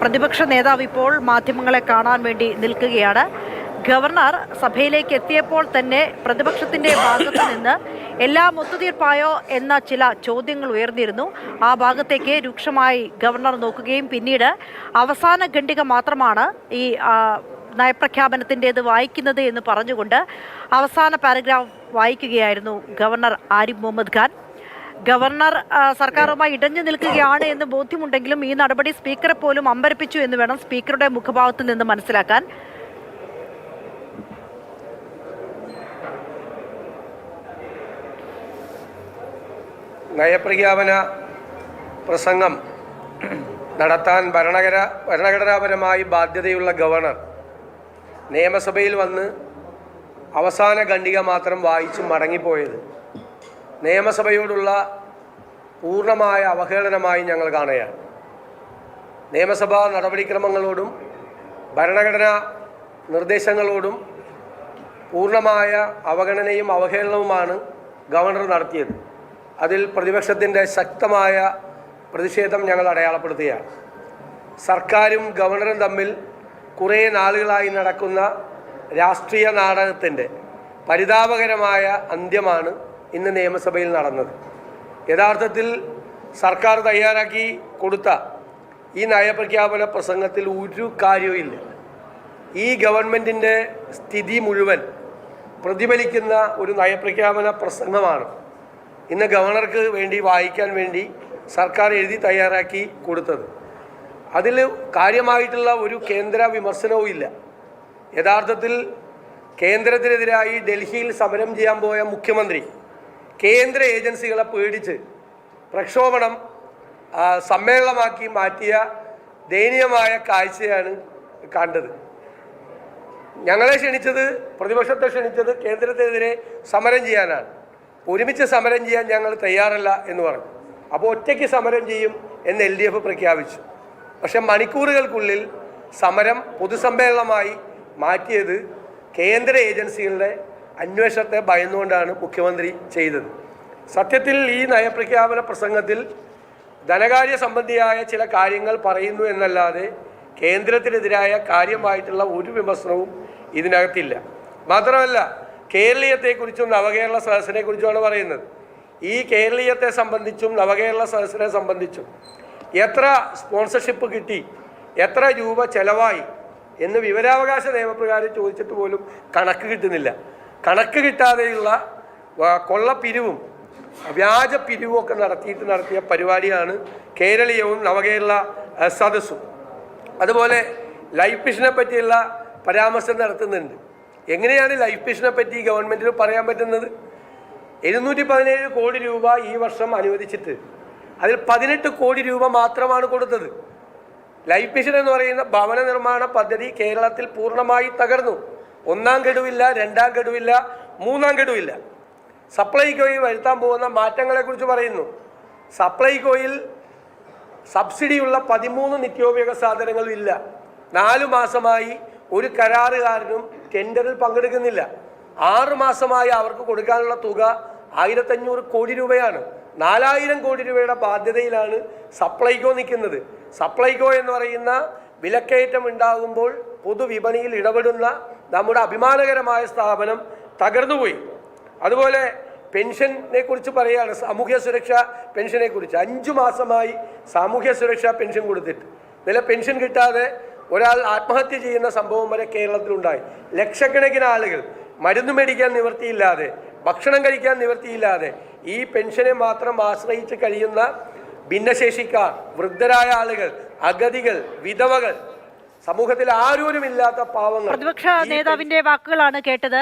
പ്രതിപക്ഷ നേതാവ് ഇപ്പോൾ മാധ്യമങ്ങളെ കാണാൻ വേണ്ടി നിൽക്കുകയാണ്. ഗവർണർ സഭയിലേക്ക് എത്തിയപ്പോൾ തന്നെ പ്രതിപക്ഷത്തിന്റെ ഭാഗത്തു നിന്ന് എല്ലാം ഒത്തുതീർപ്പായോ എന്ന ചില ചോദ്യങ്ങൾ ഉയർന്നിരുന്നു. ആ ഭാഗത്തേക്ക് രൂക്ഷമായി ഗവർണർ നോക്കുകയും പിന്നീട് അവസാന ഖണ്ഡിക മാത്രമാണ് ഈ നയപ്രഖ്യാപനത്തിൻ്റേത് വായിക്കുന്നത് എന്ന് പറഞ്ഞുകൊണ്ട് അവസാന പാരഗ്രാഫ് വായിക്കുകയായിരുന്നു ഗവർണർ ആരിഫ് മുഹമ്മദ് ഖാൻ. ഗവർണർ സർക്കാരുമായി ഇടഞ്ഞു നിൽക്കുകയാണ് എന്ന് ബോധ്യമുണ്ടെങ്കിലും ഈ നടപടി സ്പീക്കറെ പോലും അമ്പരപ്പിച്ചു എന്ന് വേണം സ്പീക്കറുടെ മുഖഭാവത്തിൽ നിന്ന് മനസ്സിലാക്കാൻ. നയപ്രഖ്യാപന പ്രസംഗം നടത്താൻ ഭരണഘടനാപരമായി ബാധ്യതയുള്ള ഗവർണർ നിയമസഭയിൽ വന്ന് അവസാന ഖണ്ഡിക മാത്രം വായിച്ചു മടങ്ങിപ്പോയത് നിയമസഭയോടുള്ള പൂർണ്ണമായ അവഹേളനമായി ഞങ്ങൾ കാണുകയാണ്. നിയമസഭാ നടപടിക്രമങ്ങളോടും ഭരണഘടനാ നിർദ്ദേശങ്ങളോടും പൂർണ്ണമായ അവഗണനയും അവഹേളനവുമാണ് ഗവർണർ നടത്തിയത്. അതിൽ പ്രതിപക്ഷത്തിൻ്റെ ശക്തമായ പ്രതിഷേധം ഞങ്ങൾ അടയാളപ്പെടുത്തുകയാണ്. സർക്കാരും ഗവർണറും തമ്മിൽ കുറേ നാളുകളായി നടക്കുന്ന രാഷ്ട്രീയ നാടകത്തിൻ്റെ പരിതാപകരമായ അന്ത്യമാണ് ഇന്ന് നിയമസഭയിൽ നടന്നത്. യഥാർത്ഥത്തിൽ സർക്കാർ തയ്യാറാക്കി കൊടുത്ത ഈ നയപ്രഖ്യാപന പ്രസംഗത്തിൽ ഒരു കാര്യവുമില്ല. ഈ ഗവൺമെൻറ്റിൻ്റെ സ്ഥിതി മുഴുവൻ പ്രതിഫലിക്കുന്ന ഒരു നയപ്രഖ്യാപന പ്രസംഗമാണ് ഇന്ന് ഗവർണർക്ക് വേണ്ടി വായിക്കാൻ വേണ്ടി സർക്കാർ എഴുതി തയ്യാറാക്കി കൊടുത്തത്. അതിൽ കാര്യമായിട്ടുള്ള ഒരു കേന്ദ്ര വിമർശനവും ഇല്ല. യഥാർത്ഥത്തിൽ കേന്ദ്രത്തിനെതിരായി ഡൽഹിയിൽ സമരം ചെയ്യാൻ പോയ മുഖ്യമന്ത്രി കേന്ദ്ര ഏജൻസികളെ പേടിച്ച് പ്രക്ഷോഭണം സമ്മേളനമാക്കി മാറ്റിയ ദയനീയമായ കാഴ്ചയാണ് കണ്ടത്. ഞങ്ങളെ ക്ഷണിച്ചത്, പ്രതിപക്ഷത്തെ ക്ഷണിച്ചത് കേന്ദ്രത്തിനെതിരെ സമരം ചെയ്യാനാണ്. ഒരുമിച്ച് സമരം ചെയ്യാൻ ഞങ്ങൾ തയ്യാറല്ല എന്ന് പറഞ്ഞു. അപ്പോൾ ഒറ്റയ്ക്ക് സമരം ചെയ്യും എന്ന് LDF പ്രഖ്യാപിച്ചു. പക്ഷെ മണിക്കൂറുകൾക്കുള്ളിൽ സമരം പൊതുസമ്മേളനമായി മാറ്റിയത് കേന്ദ്ര ഏജൻസികളുടെ അന്വേഷണത്തെ ഭയന്നുകൊണ്ടാണ് മുഖ്യമന്ത്രി ചെയ്തത്. സത്യത്തിൽ ഈ നയപ്രഖ്യാപന പ്രസംഗത്തിൽ ധനകാര്യ സംബന്ധിയായ ചില കാര്യങ്ങൾ പറയുന്നു എന്നല്ലാതെ കേന്ദ്രത്തിനെതിരായ കാര്യമായിട്ടുള്ള ഒരു വിമർശനവും ഇതിനകത്തില്ല. മാത്രമല്ല, കേരളീയത്തെക്കുറിച്ചും നവകേരള സദസ്സിനെ കുറിച്ചുമാണ് പറയുന്നത്. ഈ കേരളീയത്തെ സംബന്ധിച്ചും നവകേരള സദസ്സിനെ സംബന്ധിച്ചും എത്ര സ്പോൺസർഷിപ്പ് കിട്ടി, എത്ര രൂപ ചെലവായി എന്ന് വിവരാവകാശ നിയമപ്രകാരം ചോദിച്ചിട്ട് പോലും കണക്ക് കിട്ടുന്നില്ല. കണക്ക് കിട്ടാതെയുള്ള കൊള്ളപ്പിരിവും വ്യാജ പിരിവും ഒക്കെ നടത്തിയ പരിപാടിയാണ് കേരളീയവും നവകേരള സദസ്സും. അതുപോലെ ലൈഫ് മിഷനെ പറ്റിയുള്ള പരാമർശം നടത്തുന്നുണ്ട്. എങ്ങനെയാണ് ലൈഫ് മിഷനെ പറ്റി ഗവൺമെൻറ്റിന് പറയാൻ പറ്റുന്നത്? 717 കോടി രൂപ ഈ വർഷം അനുവദിച്ചിട്ട് അതിൽ 18 കോടി രൂപ മാത്രമാണ് കൊടുത്തത്. ലൈഫ് മിഷൻ എന്ന് പറയുന്ന ഭവന നിർമ്മാണ പദ്ധതി കേരളത്തിൽ പൂർണ്ണമായി തകർന്നു. 1ാം ഗഡുവില്ല, 2ാം ഗഡുവില്ല, 3ാം ഗഡുവില്ല. സപ്ലൈകോയിൽ വരുത്താൻ പോകുന്ന മാറ്റങ്ങളെക്കുറിച്ച് പറയുന്നു. സപ്ലൈകോയിൽ സബ്സിഡിയുള്ള 13 നിത്യോപയോഗ സാധനങ്ങളും ഇല്ല. 4 മാസമായി ഒരു കരാറുകാരനും ടെൻഡറിൽ പങ്കെടുക്കുന്നില്ല. 6 മാസമായി അവർക്ക് കൊടുക്കാനുള്ള തുക 1500 കോടി രൂപയാണ്. 4000 കോടി രൂപയുടെ ബാധ്യതയിലാണ് സപ്ലൈകോ നിൽക്കുന്നത്. സപ്ലൈകോ എന്ന് പറയുന്ന വിലക്കയറ്റം ഉണ്ടാകുമ്പോൾ പൊതുവിപണിയിൽ ഇടപെടുന്ന നമ്മുടെ അഭിമാനകരമായ സ്ഥാപനം തകർന്നുപോയി. അതുപോലെ പെൻഷനെ കുറിച്ച് പറയുകയാണ്, സാമൂഹ്യ സുരക്ഷാ പെൻഷനെ കുറിച്ച്. 5 മാസമായി സാമൂഹ്യ സുരക്ഷാ പെൻഷൻ കൊടുത്തിട്ട് ഇതിലെ പെൻഷൻ കിട്ടാതെ ഒരാൾ ആത്മഹത്യ ചെയ്യുന്ന സംഭവം വരെ കേരളത്തിലുണ്ടായി. ലക്ഷക്കണക്കിന് ആളുകൾ മരുന്ന് മേടിക്കാൻ നിവൃത്തിയില്ലാതെ, ഭക്ഷണം കഴിക്കാൻ നിവൃത്തിയില്ലാതെ ഈ പെൻഷനെ മാത്രം ആശ്രയിച്ച് കഴിയുന്ന ഭിന്നശേഷിക്കാർ, വൃദ്ധരായ ആളുകൾ, അഗതികൾ, വിധവകൾ, സമൂഹത്തിൽ ആരോരുമില്ലാത്ത പാവങ്ങൾ. പ്രതിപക്ഷ നേതാവിന്റെ വാക്കുകളാണ് കേട്ടത്.